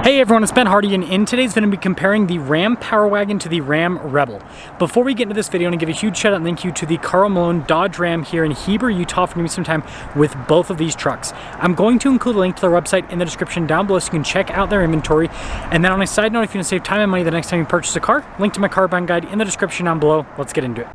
Hey everyone, it's Ben Hardy, and in today's video, I'm going to be comparing the Ram Power Wagon to the Ram Rebel. Before we get into this video, I want to give a huge shout out and thank you to the Carl Malone Dodge Ram here in Heber, Utah, for giving me some time with both of these trucks. I'm going to include a link to their website in the description down below so you can check out their inventory. And then on a side note, if you want to save time and money the next time you purchase a car, link to my car buying guide in the description down below. Let's get into it.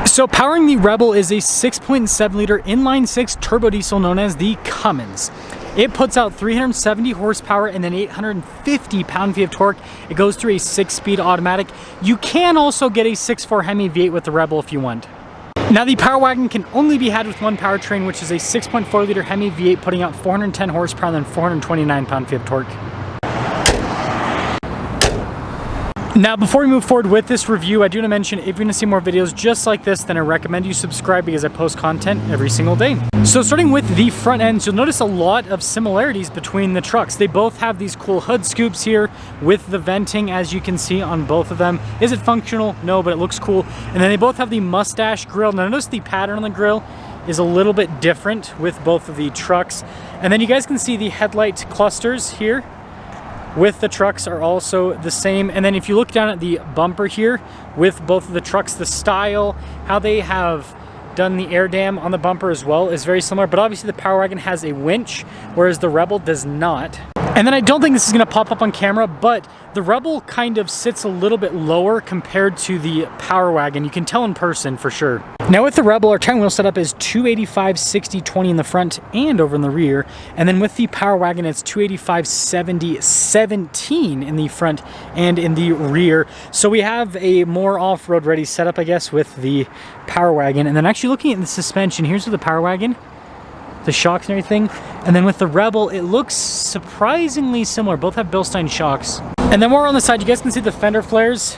So powering the Rebel is a 6.7 liter inline 6 turbo diesel known as the Cummins. It puts out 370 horsepower and then 850 pound-feet of torque. It goes through a 6-speed automatic. You can also get a 6.4 Hemi V8 with the Rebel if you want. Now the Power Wagon can only be had with one powertrain, which is a 6.4 liter Hemi V8 putting out 410 horsepower and then 429 pound-feet of torque. Now, before we move forward with this review, I do want to mention if you're going to see more videos just like this, then I recommend you subscribe because I post content every single day. So starting with the front ends, you'll notice a lot of similarities between the trucks. They both have these cool hood scoops here with the venting, as you can see on both of them. Is it functional? No, but it looks cool. And then they both have the mustache grille. Now notice the pattern on the grille is a little bit different with both of the trucks. And then you guys can see the headlight clusters here with the trucks are also the same. And then if you look down at the bumper here with both of the trucks, the style, how they have done the air dam on the bumper as well is very similar, but obviously the Power Wagon has a winch, whereas the Rebel does not. And then I don't think this is going to pop up on camera, but the Rebel kind of sits a little bit lower compared to the Power Wagon. You can tell in person for sure. Now with the Rebel, our tire wheel setup is 285 60 20 in the front and over in the rear. And then with the Power Wagon, it's 285 70 17 in the front and in the rear. So we have a more off-road ready setup, I guess, with the Power Wagon. And then actually looking at the suspension, here's with the Power Wagon, the shocks and everything. And then with the Rebel, it looks surprisingly similar. Both have Bilstein shocks. And then more on the side, you guys can see the fender flares.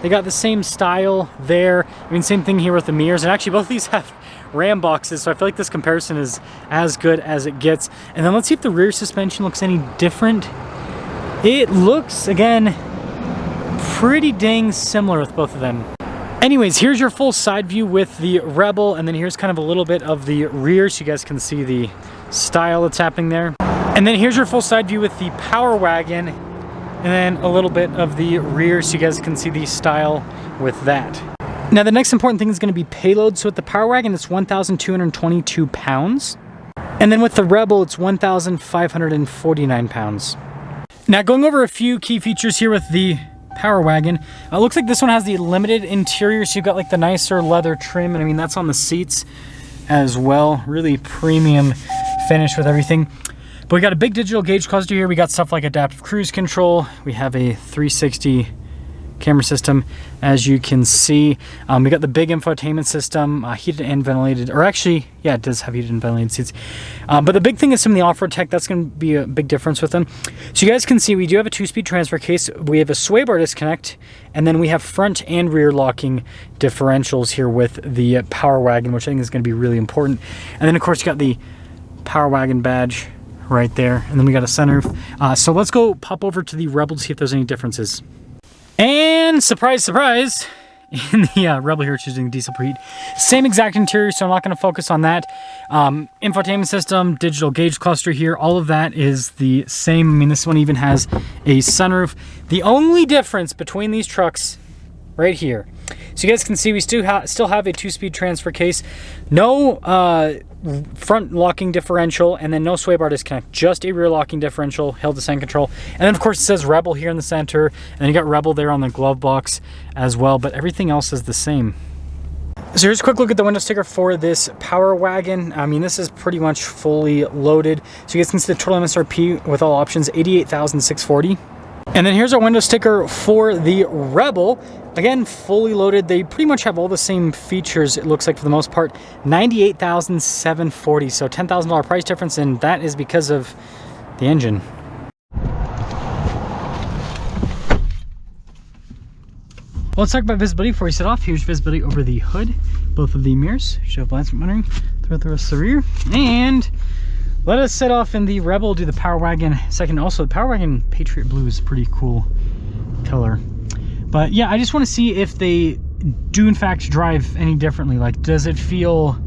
They got the same style there. I mean, same thing here with the mirrors. And actually both of these have Ram boxes, so I feel like this comparison is as good as it gets. And then let's see if the rear suspension looks any different. It looks, again, pretty dang similar with both of them. Anyways, here's your full side view with the Rebel, and then here's kind of a little bit of the rear so you guys can see the style that's happening there. And then here's your full side view with the Power Wagon, and then a little bit of the rear so you guys can see the style with that. Now the next important thing is going to be payload. So with the Power Wagon, it's 1,222 pounds. And then with the Rebel, it's 1,549 pounds. Now going over a few key features here with the Power Wagon. It looks like this one has the limited interior, so you've got like the nicer leather trim, and I mean that's on the seats as well. Really premium finish with everything. But we got a big digital gauge cluster here. We got stuff like adaptive cruise control. We have a 360 camera system, as you can see. We got the big infotainment system, heated and ventilated, or actually, yeah, it does have heated and ventilated seats. But the big thing is some of the off-road tech. That's going to be a big difference with them. So you guys can see we do have a 2-speed transfer case. We have a sway bar disconnect, and then we have front and rear locking differentials here with the Power Wagon, which I think is going to be really important. And then of course you got the Power Wagon badge right there, and then we got a sunroof. So let's go pop over to the Rebel to see if there's any differences. And surprise, surprise, in the Rebel here, it's using diesel preheat. Same exact interior, so I'm not going to focus on that. Infotainment system, digital gauge cluster here, all of that is the same. I mean, this one even has a sunroof. The only difference between these trucks right here, so you guys can see we still have a 2-speed transfer case, no front locking differential, and then no sway bar disconnect, just a rear locking differential, hill descent control. And then of course it says Rebel here in the center, and then you got Rebel there on the glove box as well, but everything else is the same. So here's a quick look at the window sticker for this Power Wagon. I mean, this is pretty much fully loaded. So you guys can see the total MSRP with all options, $88,640. And then here's our window sticker for the Rebel. Again, fully loaded. They pretty much have all the same features, it looks like, for the most part. $98,740, so $10,000 price difference, and that is because of the engine. Well, let's talk about visibility before we set off. Here's visibility over the hood, both of the mirrors. Should have blind spot monitoring throughout the rest of the rear. And let us set off in the Rebel, do the Power Wagon second. Also, the Power Wagon Patriot Blue is pretty cool killer. But yeah, I just want to see if they do in fact drive any differently. Like, does it feel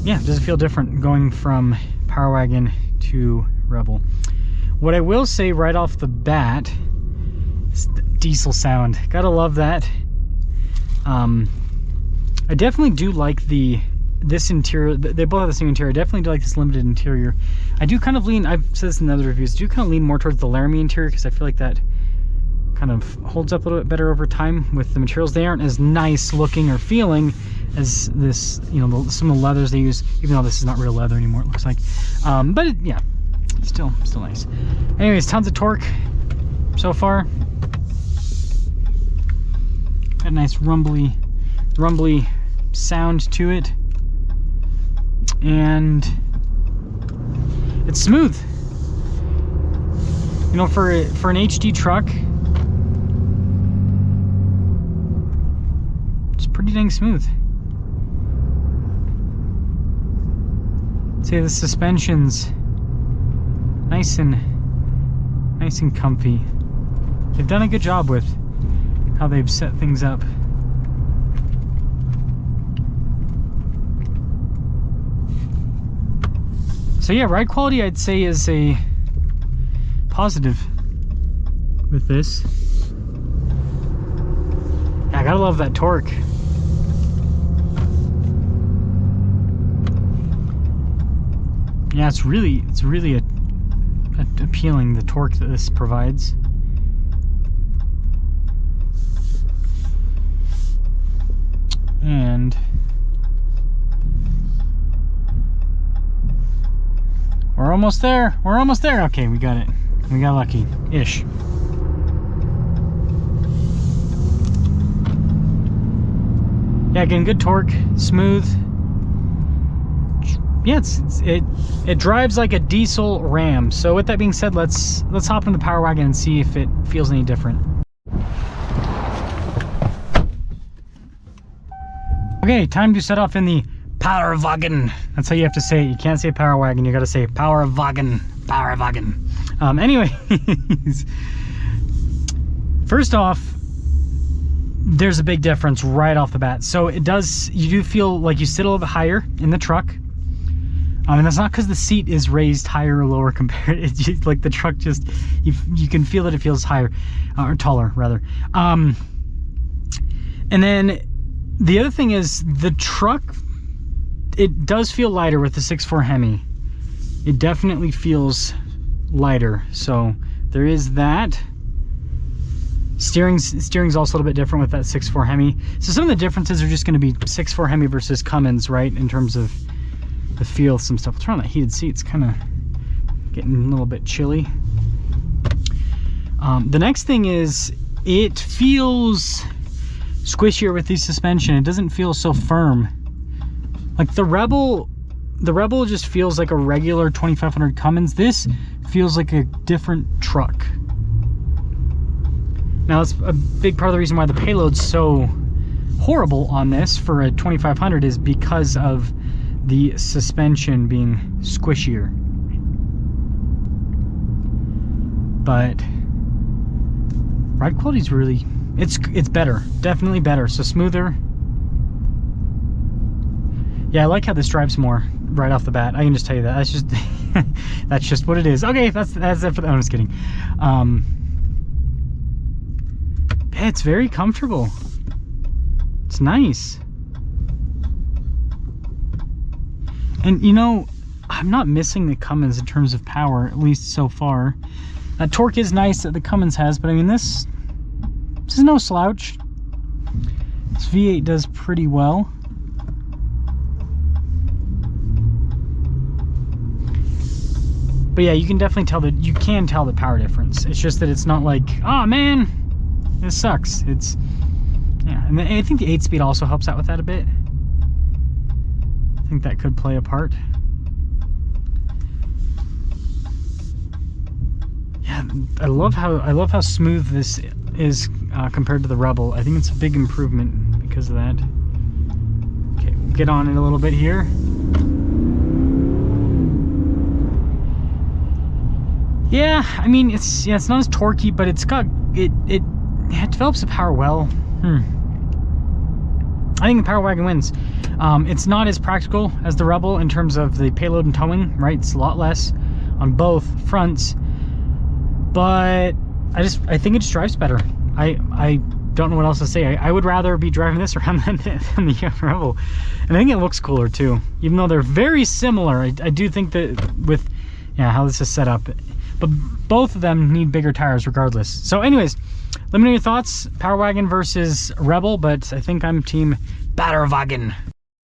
different going from Power Wagon to Rebel? What I will say right off the bat is the diesel sound. Gotta love that. I definitely do like this interior. They both have the same interior. I definitely do like this limited interior. I do kind of lean, I've said this in other reviews, I do kind of lean more towards the Laramie interior because I feel like that kind of holds up a little bit better over time with the materials. They aren't as nice looking or feeling as this, you know, some of the leathers they use, even though this is not real leather anymore, it looks like. But yeah, still nice. Anyways, tons of torque so far. Got a nice rumbly sound to it, and it's smooth. You know, for an HD truck, it's pretty dang smooth. I'd say the suspension's nice and comfy. They've done a good job with how they've set things up. So yeah, ride quality I'd say is a positive with this. Yeah, I gotta love that torque. Yeah, it's really appealing, the torque that this provides. And we're almost there. We're almost there. Okay, we got it. We got lucky-ish. Yeah, again, good torque, smooth. Yeah, it drives like a diesel Ram. So with that being said, let's hop in the Power Wagon and see if it feels any different. Okay, time to set off in the Power Wagon. That's how you have to say it. You can't say Power Wagon, you gotta say Power Wagon. Power Wagon. Anyways, first off, there's a big difference right off the bat. So you do feel like you sit a little bit higher in the truck. And that's not because the seat is raised higher or lower compared. It's just like the truck just, you can feel that it feels higher, or taller rather. And then the other thing is the truck, it does feel lighter with the 6.4 Hemi. It definitely feels lighter. So there is that. Steering's also a little bit different with that 6.4 Hemi. So some of the differences are just going to be 6.4 Hemi versus Cummins, right? In terms of the feel of some stuff. I'll turn on that heated seat. It's kind of getting a little bit chilly. The next thing is it feels squishier with the suspension. It doesn't feel so firm. Like the Rebel just feels like a regular 2500 Cummins. This feels like a different truck. Now that's a big part of the reason why the payload's so horrible on this for a 2500 is because of the suspension being squishier. But ride quality is really, it's better, definitely better. So smoother. Yeah, I like how this drives more right off the bat. I can just tell you that. That's just that's just what it is. Okay, that's it for the, I'm just kidding. Yeah, it's very comfortable. It's nice. And you know, I'm not missing the Cummins in terms of power, at least so far. That torque is nice that the Cummins has, but I mean this is no slouch. This V8 does pretty well. But yeah, you can definitely tell that, you can tell the power difference. It's just that it's not like, oh man, this sucks. It's, yeah, and I think the 8-speed also helps out with that a bit. I think that could play a part. Yeah, I love how smooth this is compared to the Rebel. I think it's a big improvement because of that. Okay, we'll get on it a little bit here. Yeah, I mean it's not as torquey, but it's got it Yeah, it develops the power well. I think the Power Wagon wins. It's not as practical as the Rebel in terms of the payload and towing, right? It's a lot less on both fronts, but I think it just drives better. I don't know what else to say. I would rather be driving this around than the Rebel, and I think it looks cooler too. Even though they're very similar, I do think that with how this is set up, but both of them need bigger tires regardless. So anyways, let me know your thoughts, Power Wagon versus Rebel, but I think I'm team Wagon.